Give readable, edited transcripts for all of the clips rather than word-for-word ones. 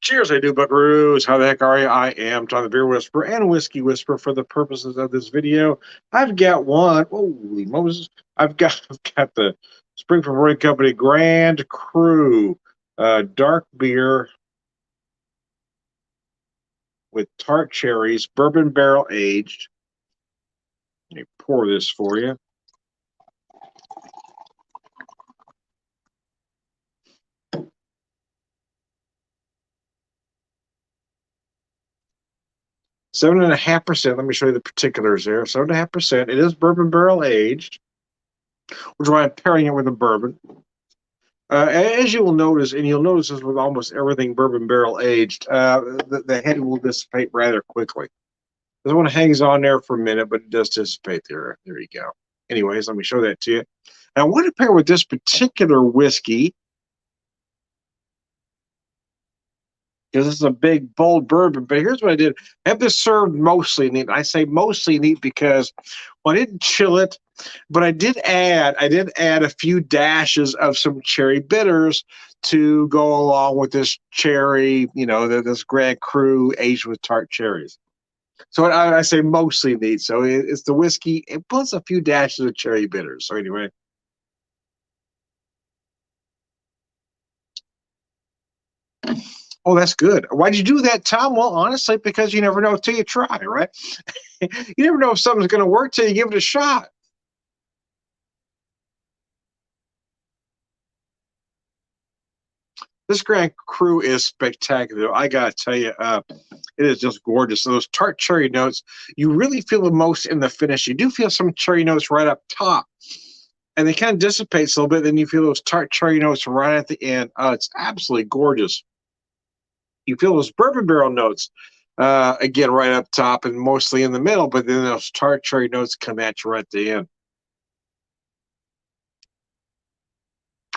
Cheers, I do, buckaroos. How the heck are you? I am Tom the Beer Whisperer and Whiskey Whisperer for the purposes of this video. I've got one. Holy Moses. I've got the Springfield Brewing Company Grand Cru dark beer with tart cherries, bourbon barrel aged. Let me pour this for you. Seven and a half percent. Let me show you the particulars there. 7.5%. It is bourbon barrel aged, which is why I'm pairing it with a bourbon. As you will notice, and you'll notice this with almost everything bourbon barrel aged, the head will dissipate rather quickly. This one hangs on there for a minute, but it does dissipate there. There you go. Anyways, let me show that to you. Now, I want to pair with this particular whiskey, because this is a big, bold bourbon. But here's what I did. I have this served mostly neat. I say mostly neat because, well, I didn't chill it, but I did add a few dashes of some cherry bitters to go along with this cherry, this Grand Cru aged with tart cherries. So I say mostly neat. So it's the whiskey plus a few dashes of cherry bitters. So anyway. Oh, that's good. Why'd you do that, Tom? Well, honestly, because you never know till you try, right? You never know if something's going to work till you give it a shot. This Grand Cru is spectacular. I got to tell you, it is just gorgeous. So those tart cherry notes, you really feel the most in the finish. You do feel some cherry notes right up top, and they kind of dissipates a little bit. Then you feel those tart cherry notes right at the end. It's absolutely gorgeous. You feel those bourbon barrel notes, again, right up top and mostly in the middle, but then those tart cherry notes come at you right at the end.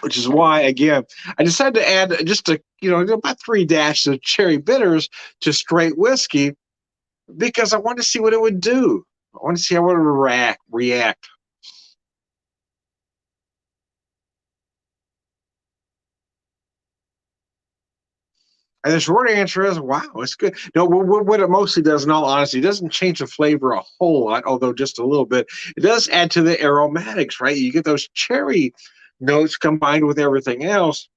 Which is why, again, I decided to add just about 3 dashes of cherry bitters to straight whiskey because I wanted to see what it would do. I want to see how it would react. And the short answer is, wow, it's good. No, what it mostly does, in all honesty, it doesn't change the flavor a whole lot, although just a little bit. It does add to the aromatics, right? You get those cherry notes combined with everything else.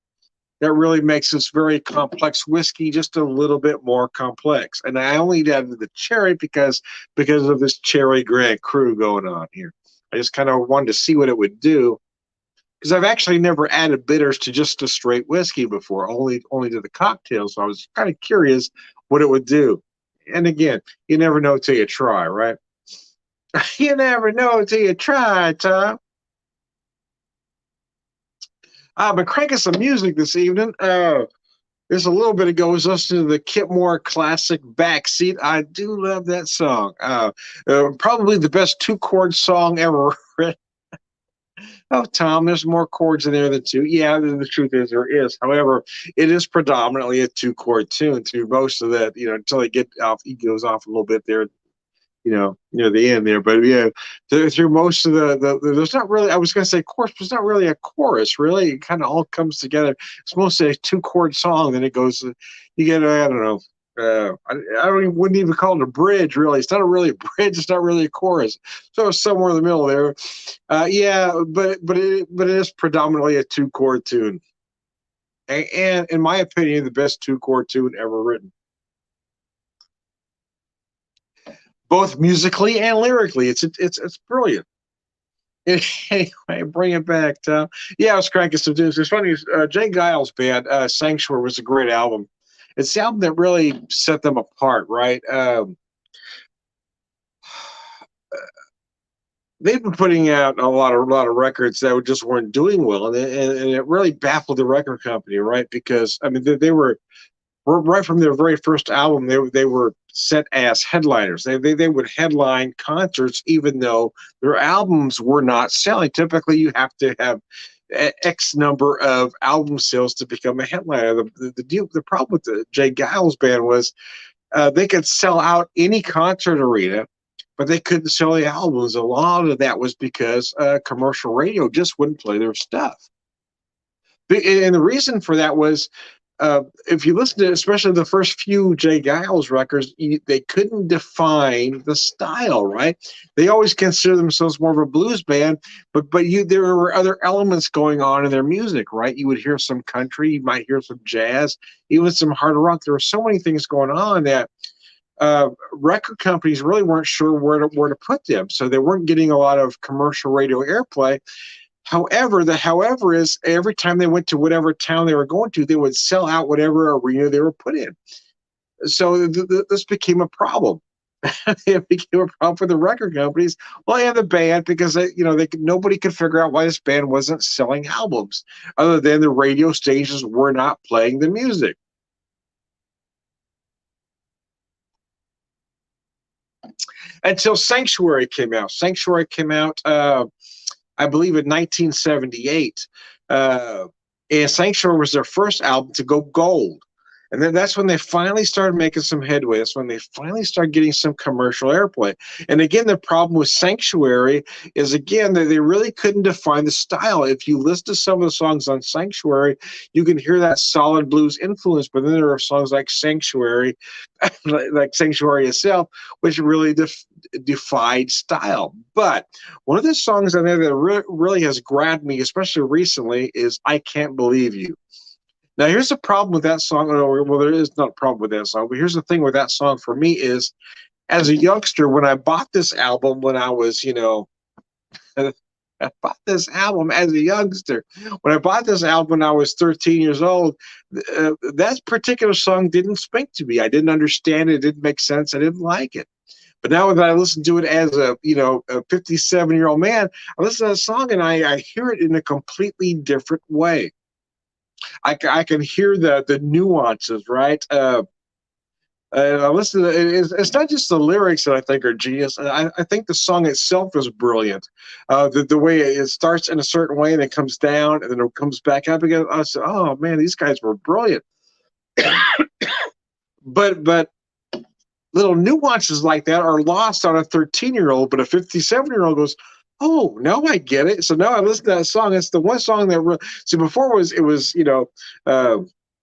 That really makes this very complex whiskey just a little bit more complex. And I only added the cherry because of this cherry Grand Cru going on here. I just kind of wanted to see what it would do. Because I've actually never added bitters to just a straight whiskey before, only to the cocktail. So I was kind of curious what it would do. And again, you never know till you try, right? You never know till you try, Tom. I've been cranking some music this evening. There's a little bit ago, I was listening to the Kip Moore classic Backseat. I do love that song. Probably the best 2-chord song ever written. Oh, Tom, there's more chords in there than 2. Yeah, the truth is there is. However, it is predominantly a 2-chord tune through most of that, until they get off, he goes off a little bit there, near the end there. But yeah, through most of there's not really, I was going to say chorus, but it's not really a chorus, really. It kind of all comes together. It's mostly a 2-chord song. Then it goes, you get, I don't know. Wouldn't even call it a bridge, really. It's not really a bridge. It's not really a chorus. So it's somewhere in the middle there. Yeah, but it is predominantly a 2-chord tune, and in my opinion, the best 2-chord tune ever written, both musically and lyrically. It's brilliant. Anyway, bring it back, Tom. Yeah, I was cranking some tunes. It's funny. Jay Giles' band, Sanctuary, was a great album. It's the album that really set them apart, right? They've been putting out a lot of records that just weren't doing well, and it really baffled the record company, right? Because I mean, they were right from their very first album. They were set as headliners. They would headline concerts even though their albums were not selling. Typically, you have to have X number of album sales to become a headliner. The problem with the Jay Giles band was they could sell out any concert arena, but they couldn't sell the albums. A lot of that was because commercial radio just wouldn't play their stuff. And the reason for that was if you listen to especially the first few Jay Giles records, they couldn't define the style, right? They always consider themselves more of a blues band, but there were other elements going on in their music, right? You would hear some country, you might hear some jazz, even some hard rock. There were so many things going on that record companies really weren't sure where to put them, so they weren't getting a lot of commercial radio airplay. However, the however is every time they went to whatever town they were going to, they would sell out whatever arena they were put in. So this became a problem. It became a problem for the record companies. Well, and the band because nobody could figure out why this band wasn't selling albums, other than the radio stations were not playing the music. Until Sanctuary came out. Sanctuary came out. I believe in 1978. And Sanctuary was their first album to go gold. And then that's when they finally started making some headway. That's when they finally started getting some commercial airplay. And again, the problem with Sanctuary is, again, that they really couldn't define the style. If you listen to some of the songs on Sanctuary, you can hear that solid blues influence. But then there are songs like Sanctuary, like Sanctuary itself, which really defied style. But one of the songs on there that really has grabbed me, especially recently, is I Can't Believe You. Now, here's the problem with that song. Well, there is not a problem with that song, but here's the thing with that song for me is, as a youngster, when I bought this album when I was, I bought this album as a youngster. When I bought this album when I was 13 years old, that particular song didn't speak to me. I didn't understand it. It didn't make sense. I didn't like it. But now that I listen to it as a 57-year-old man, I listen to that song and I hear it in a completely different way. I can hear the nuances, right? I listen to it. It's not just the lyrics that I think are genius. I think the song itself is brilliant. The way it starts in a certain way and it comes down and then it comes back up again. I said, oh man, these guys were brilliant. but little nuances like that are lost on a 13-year-old, but a 57-year-old goes, oh, now I get it. So now I listen to that song. It's the one song that see before it was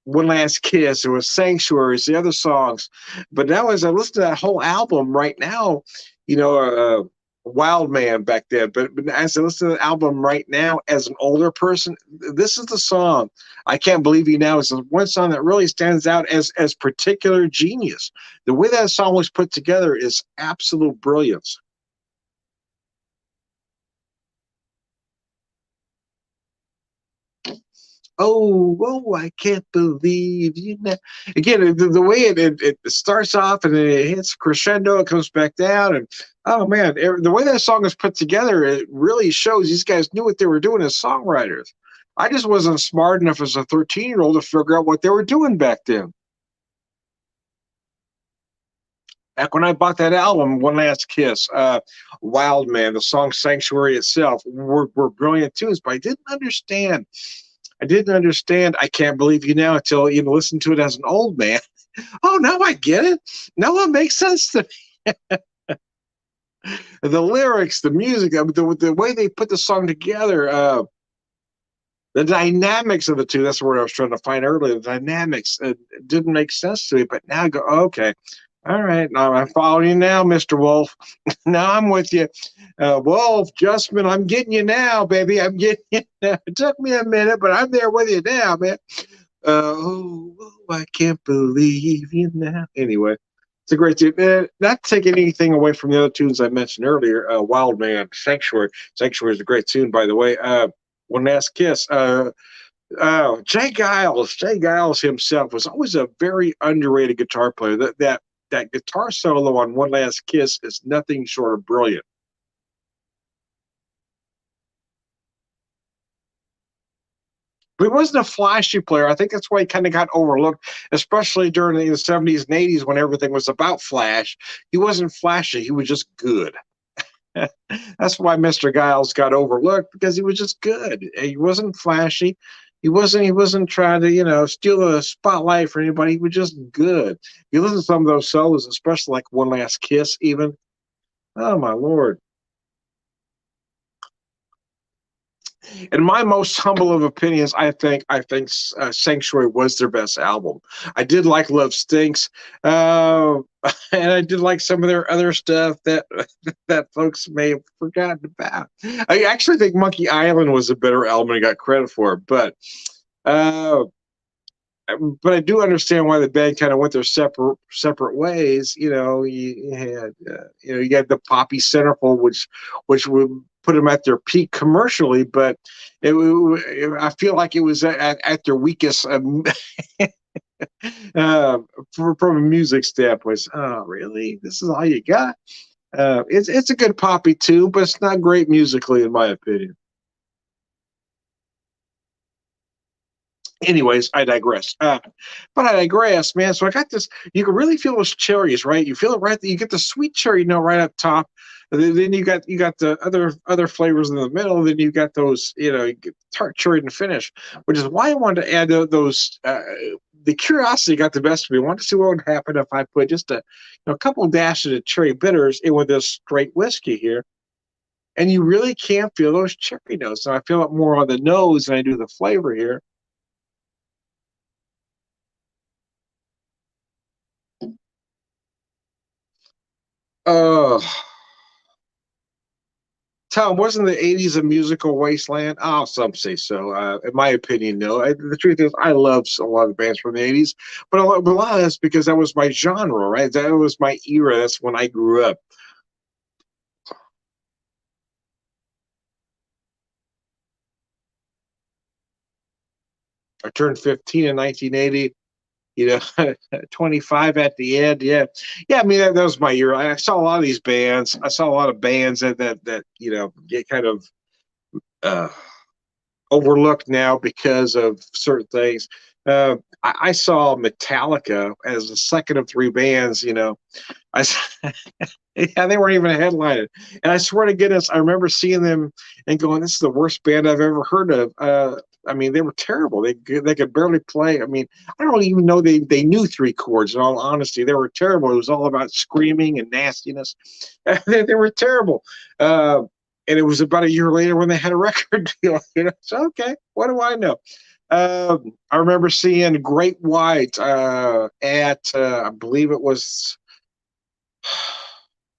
One Last Kiss, it was Sanctuary, it's the other songs. But now as I listen to that whole album right now, Wild Man back then, but as I listen to the album right now as an older person, this is the song. I Can't Believe You Now is the one song that really stands out as particular genius. The way that song was put together is absolute brilliance. Oh, I can't believe you know. Again, the way it starts off and then it hits crescendo, it comes back down, and oh man, the way that song is put together, it really shows these guys knew what they were doing as songwriters. I just wasn't smart enough as a 13-year-old to figure out what they were doing back then. Back when I bought that album, One Last Kiss, Wild Man, the song Sanctuary itself were brilliant tunes, but I didn't understand I Can't Believe You Now until you listen to it as an old man. Oh, now I get it. Now it makes sense to me. The lyrics, the music, the way they put the song together, the dynamics of the two, that's the word I was trying to find earlier. The dynamics didn't make sense to me, but now I go, okay. All right, now I'm following you now, Mr. Wolf. Now I'm with you. Wolf, Justman, I'm getting you now, baby. I'm getting you now. It took me a minute, but I'm there with you now, man. I can't believe you now. Anyway, it's a great tune. Not taking anything away from the other tunes I mentioned earlier. Wild Man, Sanctuary. Sanctuary is a great tune, by the way. One Last Kiss. Jay Giles himself was always a very underrated guitar player. That guitar solo on One Last Kiss is nothing short of brilliant. But he wasn't a flashy player. I think that's why he kind of got overlooked, especially during the 70s and 80s when everything was about flash. He wasn't flashy. He was just good. That's why Mr. Giles got overlooked, because he was just good. He wasn't flashy. He wasn't trying to, steal the spotlight for anybody. He was just good. You listen to some of those solos, especially like One Last Kiss, even. Oh my Lord. In my most humble of opinions, I think Sanctuary was their best album. I did like Love Stinks, uh, and I did like some of their other stuff that that folks may have forgotten about. I actually think Monkey Island was a better album and got credit for it, uh, but I do understand why the band kind of went their separate ways. You had you had the Poppy Centerfold, which would put them at their peak commercially, but I feel like it was at their weakest uh, from a music standpoint. Oh, really? This is all you got? It's a good poppy tune, but it's not great musically, in my opinion. Anyways, I digress. But I digress, man. So I got this. You can really feel those cherries, right? You feel it right. You get the sweet cherry note right up top. And then you got the other flavors in the middle. Then you got those, you get tart cherry in the finish, which is why I wanted to add those. The curiosity got the best of me. I wanted to see what would happen if I put just a couple dashes of cherry bitters in with this straight whiskey here, and you really can't feel those cherry notes. So I feel it more on the nose than I do the flavor here. Oh, Tom, wasn't the '80s a musical wasteland? Oh, some say so. In my opinion, no. The truth is, I love a lot of bands from the '80s, but a lot of that's because that was my genre, right? That was my era. That's when I grew up. I turned 15 in 1980. 25 at the end. Yeah, yeah. I mean, that was my era. I saw a lot of these bands. I saw a lot of bands that get kind of uh, overlooked now because of certain things. I saw Metallica as the second of three bands. I yeah, they weren't even a headliner, and I swear to goodness, I remember seeing them and going, "This is the worst band I've ever heard of." I mean, they were terrible. They could barely play. I mean, I don't even know they knew three chords. In all honesty, they were terrible. It was all about screaming and nastiness. They were terrible. And it was about a year later when they had a record deal. So okay, what do I know? I remember seeing Great White at I believe it was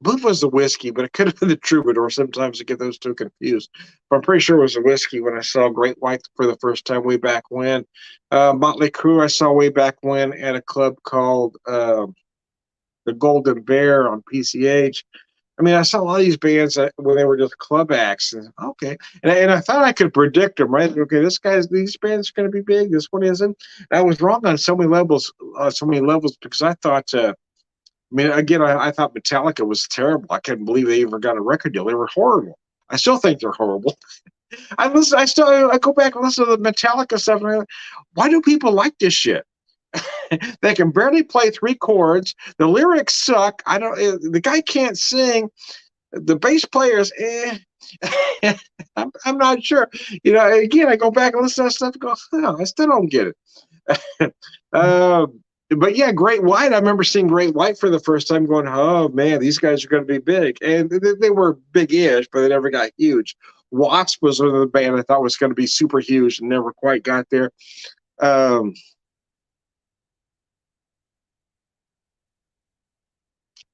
believe it was the whiskey, but it could have been the troubadour. Sometimes I get those two confused. But I'm pretty sure it was the whiskey when I saw Great White for the first time way back when. Motley Crue I saw way back when at a club called the Golden Bear on PCH. I mean, I saw a lot of these bands when they were just club acts. And, okay, and I thought I could predict them, right? Okay, these bands are going to be big. This one isn't. And I was wrong on so many levels because I thought. I mean, again, I thought Metallica was terrible. I couldn't believe they even got a record deal. They were horrible. I still think they're horrible. I go back and listen to the Metallica stuff. And why do people like this shit? They can barely play three chords. The lyrics suck. I don't. The guy can't sing. The bass players, I'm not sure. Again, I go back and listen to that stuff and go, oh, I still don't get it. uh, but yeah, Great White. I remember seeing Great White for the first time, going, "Oh man, these guys are going to be big," and they were big-ish, but they never got huge. Wasp was another band I thought was going to be super huge and never quite got there. Um,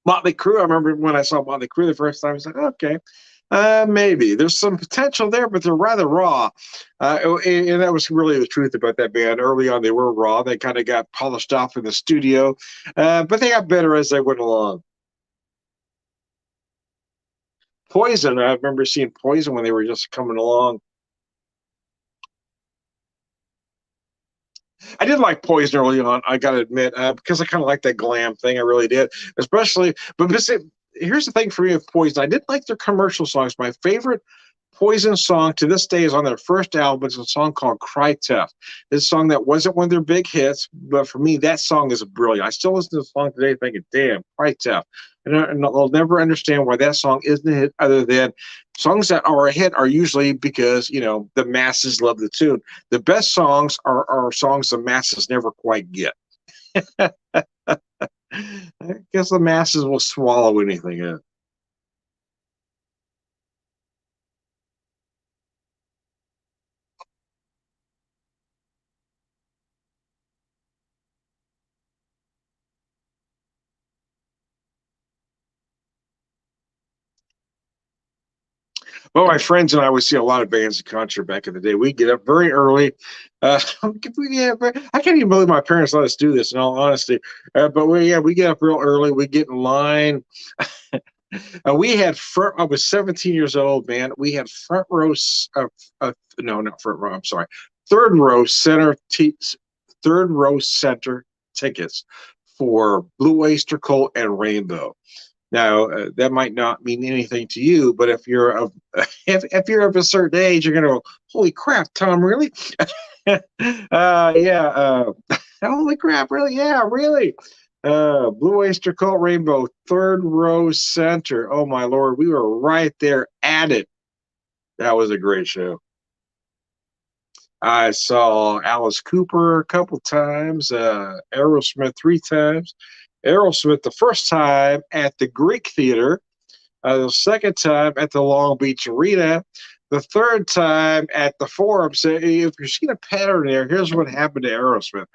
Motley Crue. I remember when I saw Motley Crue the first time, I was like, okay, maybe there's some potential there, but they're rather raw. And that was really the truth about that band. Early on, they were raw. They kind of got polished off in the studio, but they got better as they went along. Poison. I remember seeing Poison when they were just coming along. I did like Poison early on, I got to admit, because I kind of like that glam thing. I really did, especially. Here's the thing for me with Poison. I did like their commercial songs. My favorite Poison song to this day is on their first album. It's a song called Cry Tough. This song that wasn't one of their big hits, but for me, that song is brilliant. I still listen to the song today thinking, damn, Cry Tough. And I'll never understand why that song isn't a hit other than songs that are a hit are usually because, the masses love the tune. The best songs are songs the masses never quite get. I guess the masses will swallow anything. Well, my friends and I would see a lot of bands in concert back in the day. We get up very early. Yeah, I can't even believe my parents let us do this. In all honesty, but we get up real early. We get in line. We had front. I was 17 years old, man. We had front row. No, not front row. I'm sorry. Third row center. Third row center tickets for Blue Oyster Cult and Rainbow. Now, that might not mean anything to you, but if you're of if you're of a certain age, you're gonna go, "Holy crap, Tom! Really? Yeah. Holy crap! Really? Yeah, really." Blue Oyster Cult Rainbow, third row center. Oh my lord, we were right there at it. That was a great show. I saw Alice Cooper a couple times, Aerosmith three times. Aerosmith the first time at the Greek Theater, the second time at the Long Beach Arena, the third time at the Forum. So if you're seeing a pattern there, here's what happened to Aerosmith.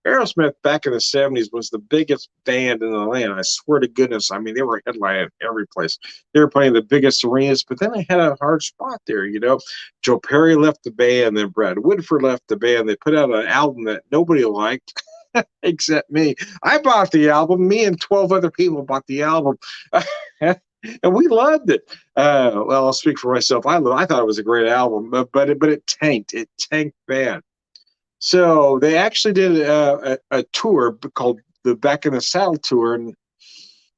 Aerosmith back in the 70s was the biggest band in the land. I swear to goodness. I mean, they were headlining every place. They were playing the biggest arenas, but then they had a hard spot there, you know. Joe Perry left the band, then Brad Woodford left the band. They put out an album that nobody liked except me. I bought the album. Me and 12 other people bought the album. And we loved it. Well, I'll speak for myself. I thought it was a great album, but it tanked. It tanked bad. So they actually did a tour called the Back in the Saddle tour in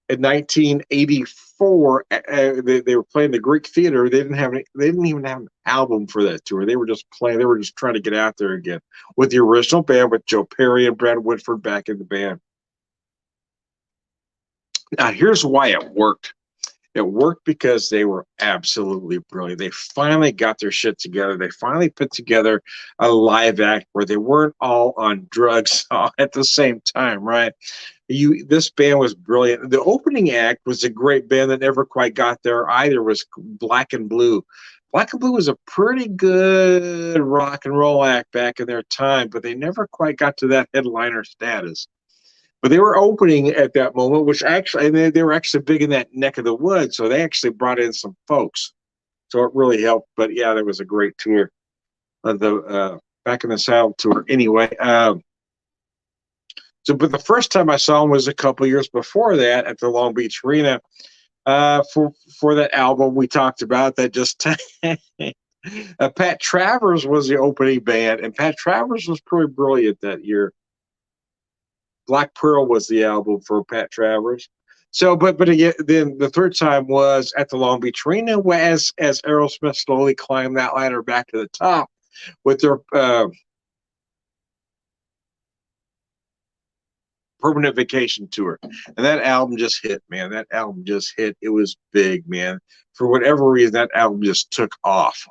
1984. They were playing the Greek Theater. They didn't even have an album for that tour. They were just playing. They were just trying to get out there again with the original band with Joe Perry and Brad Woodford back in the band. Now here's why it worked. It worked because they were absolutely brilliant. They finally got their shit together. They finally put together a live act where they weren't all on drugs at the same time, right? This band was brilliant. The opening act was a great band that never quite got there either, was Black and Blue. Black and Blue was a pretty good rock and roll act back in their time, but they never quite got to that headliner status. But they were opening at that moment, which actually, and they were actually big in that neck of the woods, so they actually brought in some folks. So it really helped. But yeah, that was a great tour. The Back in the Saddle tour. Anyway, but the first time I saw them was a couple years before that at the Long Beach Arena for that album we talked about. That just Pat Travers was the opening band, and Pat Travers was pretty brilliant that year. Black Pearl was the album for Pat Travers. So, but again, then the third time was at the Long Beach Arena, as Aerosmith slowly climbed that ladder back to the top with their Permanent Vacation tour, and that album just hit, man. That album just hit. It was big, man. For whatever reason, that album just took off.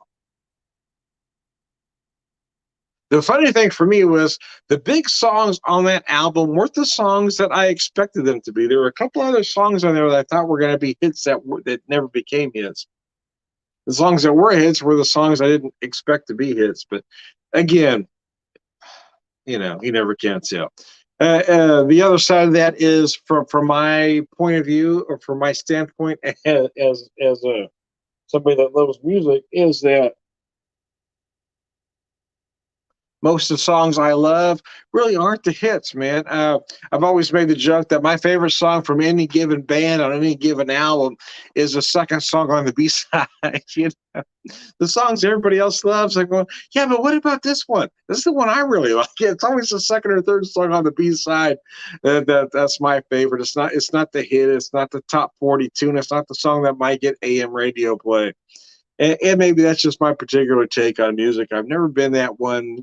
The funny thing for me was the big songs on that album weren't the songs that I expected them to be. There were a couple other songs on there that I thought were going to be hits that never became hits. The songs that were hits were the songs I didn't expect to be hits. But again, you never can tell. The other side of that is from my point of view, or from my standpoint as somebody that loves music, is that most of the songs I love really aren't the hits, man. I've always made the joke that my favorite song from any given band on any given album is the second song on the B-side. The songs everybody else loves, like, well, yeah, but what about this one? This is the one I really like. It's always the second or third song on the B-side that's my favorite. It's not the hit. It's not the top 40 tune. It's not the song that might get AM radio play. And maybe that's just my particular take on music. I've never been that one,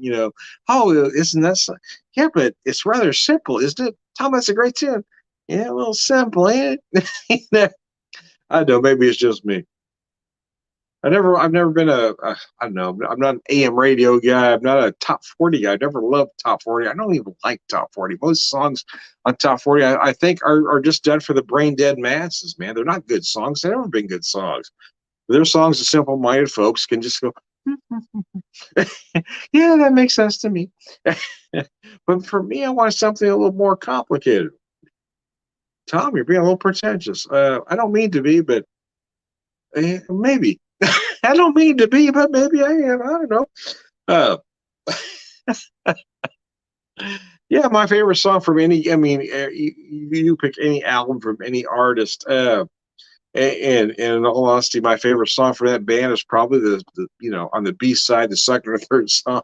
oh, isn't that so? Yeah, but it's rather simple, isn't it? Tom, that's a great tune. Yeah, a little simple, ain't it? I don't know, maybe it's just me. I've never been I don't know, I'm not an AM radio guy. I'm not a top 40 guy. I never loved top 40. I don't even like top 40. Most songs on top 40, I think are just done for the brain dead masses, man. They're not good songs. They've never been good songs. Their songs of simple-minded folks can just go, yeah, that makes sense to me. But for me, I want something a little more complicated. Tom, you're being a little pretentious. I don't mean to be, but maybe. I don't mean to be, but maybe I am. I don't know. Uh, yeah, my favorite song from any. I mean, you pick any album from any artist. And in all honesty, my favorite song from that band is probably the on the B side, the second or third song.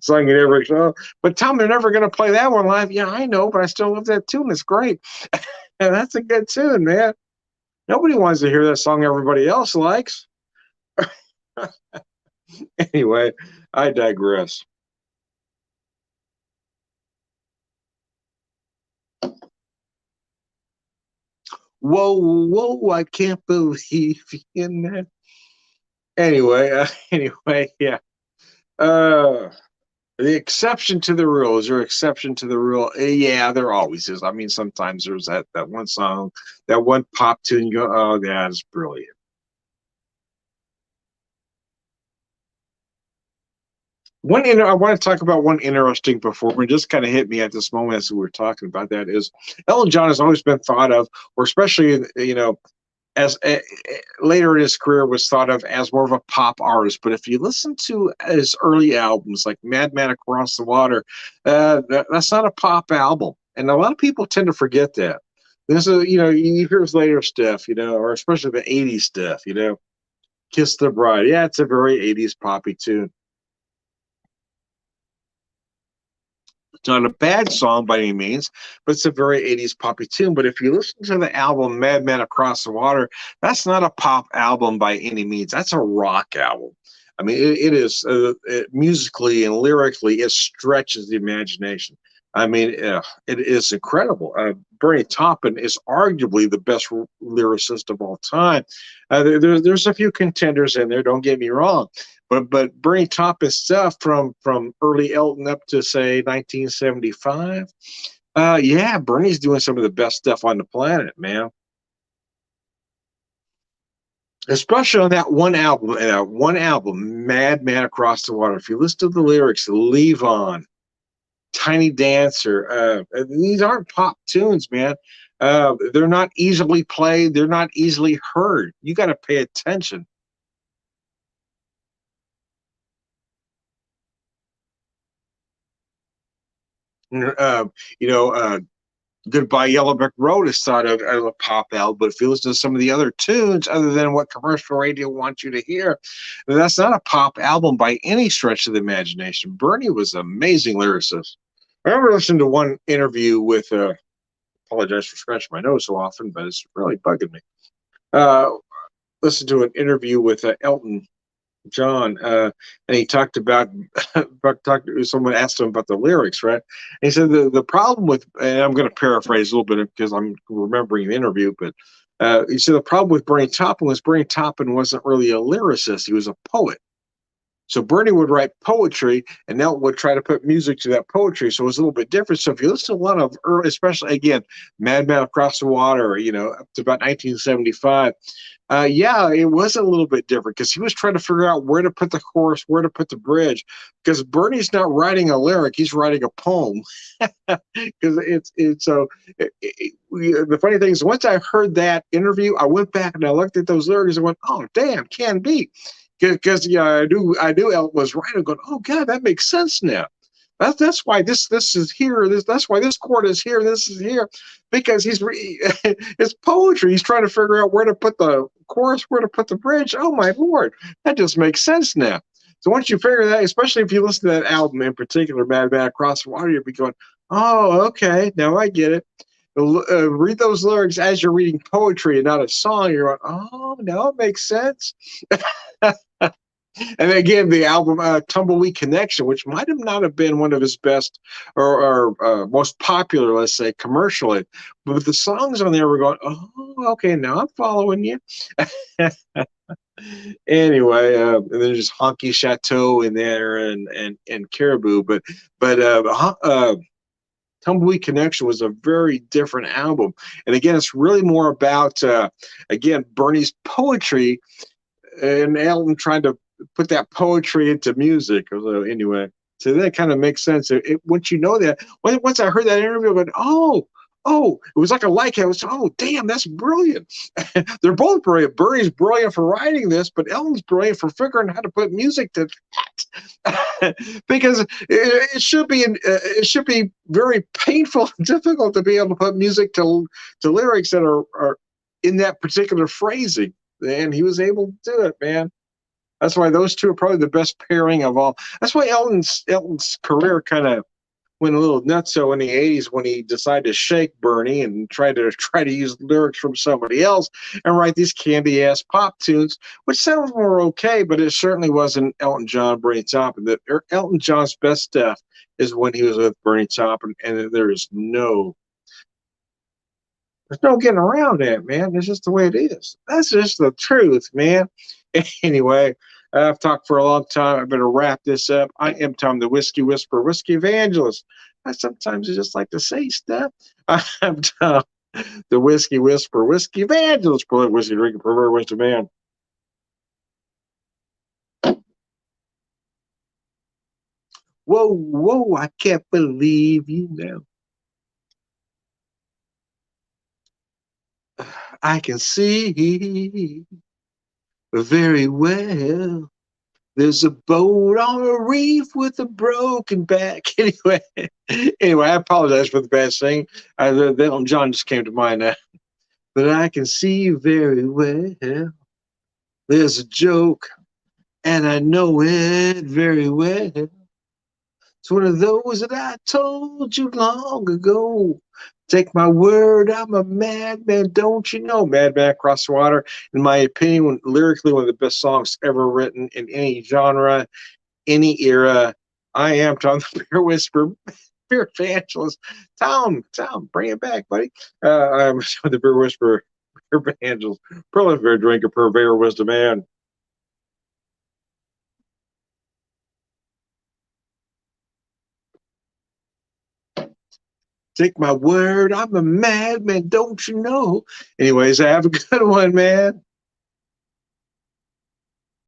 Sung it every song. But tell them they're never going to play that one live. Yeah, I know, but I still love that tune. It's great. And that's a good tune, man. Nobody wants to hear that song everybody else likes. Anyway, I digress. Whoa, whoa, I can't believe in that. Anyway, anyway, yeah. Uh, the exception to the rule is there exception to the rule? Yeah, there always is. I mean, sometimes there's that one song, that one pop tune. You go, oh, that is brilliant. I want to talk about one interesting performer. Just kind of hit me at this moment as we were talking about that is Elton John has always been thought of, or especially as later in his career was thought of as more of a pop artist. But if you listen to his early albums like Madman Across the Water, that's not a pop album, and a lot of people tend to forget that. This is you hear his later stuff, or especially the '80s stuff, Kiss the Bride. Yeah, it's a very '80s poppy tune. It's not a bad song by any means, but it's a very '80s poppy tune. But if you listen to the album Madman Across the Water, that's not a pop album by any means. That's a rock album. I mean, it is musically and lyrically, it stretches the imagination. I mean, it is incredible. Bernie Taupin is arguably the best lyricist of all time. There's a few contenders in there. Don't get me wrong, but Bernie Taupin's stuff from early Elton up to say 1975. Yeah, Bernie's doing some of the best stuff on the planet, man. Especially on that one album, Madman Across the Water. If you listen to the lyrics, Leave On, Tiny Dancer, these aren't pop tunes, man. They're not easily played. They're not easily heard. You got to pay attention. Uh, you know, uh, Goodbye Yellow Brick Road is thought of as a pop album, but if you listen to some of the other tunes, other than what commercial radio wants you to hear, that's not a pop album by any stretch of the imagination. Bernie was an amazing lyricist. I remember listening to one interview with, apologize for scratching my nose so often, but it's really bugging me. Uh, Listen to an interview with Elton John, and he talked about someone asked him about the lyrics, right? And he said the problem with, and I'm going to paraphrase a little bit because I'm remembering the interview, but he said the problem with Bernie Taupin wasn't really a lyricist; he was a poet. So Bernie would write poetry, and Elton would try to put music to that poetry. So it was a little bit different. So if you listen to a lot of early, especially again, Madman Across the Water, up to about 1975, yeah, it was a little bit different because he was trying to figure out where to put the chorus, where to put the bridge. Because Bernie's not writing a lyric; he's writing a poem. Because it's so. The funny thing is, once I heard that interview, I went back and I looked at those lyrics and went, "Oh, damn, can be." Because yeah, I knew Elton was right. I'm going, oh god, that makes sense now. That's why this is here. That's why this chord is here. This is here because it's poetry. He's trying to figure out where to put the chorus, where to put the bridge. Oh my lord, that just makes sense now. So once you figure that, especially if you listen to that album in particular, Mad Bad Across the Water, you'll be going, oh okay, now I get it. Read those lyrics as you're reading poetry and not a song. You're going, oh, now it makes sense. And again, the album Tumbleweed Connection, which might have not have been one of his best or most popular, let's say, commercially, but the songs on there were going, oh, okay, now I'm following you. Anyway, and then just Honky Chateau in there and Caribou, but Tumbleweed Connection was a very different album, and again, it's really more about again Bernie's poetry and Elton trying to put that poetry into music. So anyway, so that kind of makes sense. Once you know that, once I heard that interview, I went, oh, oh, it was like a like. I was, oh, damn, that's brilliant. They're both brilliant. Bernie's brilliant for writing this, but Elton's brilliant for figuring how to put music to that. Because it should be very painful and difficult to be able to put music to lyrics that are in that particular phrasing. And he was able to do it, man. That's why those two are probably the best pairing of all. That's why Elton's career kind of went a little nutso in the '80s when he decided to shake Bernie and try to use lyrics from somebody else and write these candy ass pop tunes, which sounds more okay, but it certainly wasn't Elton John, Bernie Taupin. Elton John's best stuff is when he was with Bernie Taupin, and there's no getting around that, man. It's just the way it is. That's just the truth, man. Anyway, I've talked for a long time. I better wrap this up. I am Tom, the Whiskey Whisperer, Whiskey Evangelist. I sometimes just like to say stuff. I'm Tom, the Whiskey Whisperer, Whiskey Evangelist, prolific whiskey drinker, pervert wisdom man. Whoa, whoa, I can't believe you now. I can see very well. There's a boat on a reef with a broken back. Anyway, I apologize for the bad singing. Elton John just came to mind now. But I can see very well. There's a joke, and I know it very well. It's one of those that I told you long ago. Take my word, I'm a madman, don't you know? Madman Across the Water, in my opinion, lyrically one of the best songs ever written in any genre, any era. I am Tom the Beer Whisperer, Beer Evangelist. Tom, bring it back, buddy. I'm the Beer Whisperer, Beer Evangelist, prolific beer drinker, purveyor, wisdom man. Take my word, I'm a madman, don't you know? Anyways, have a good one, man.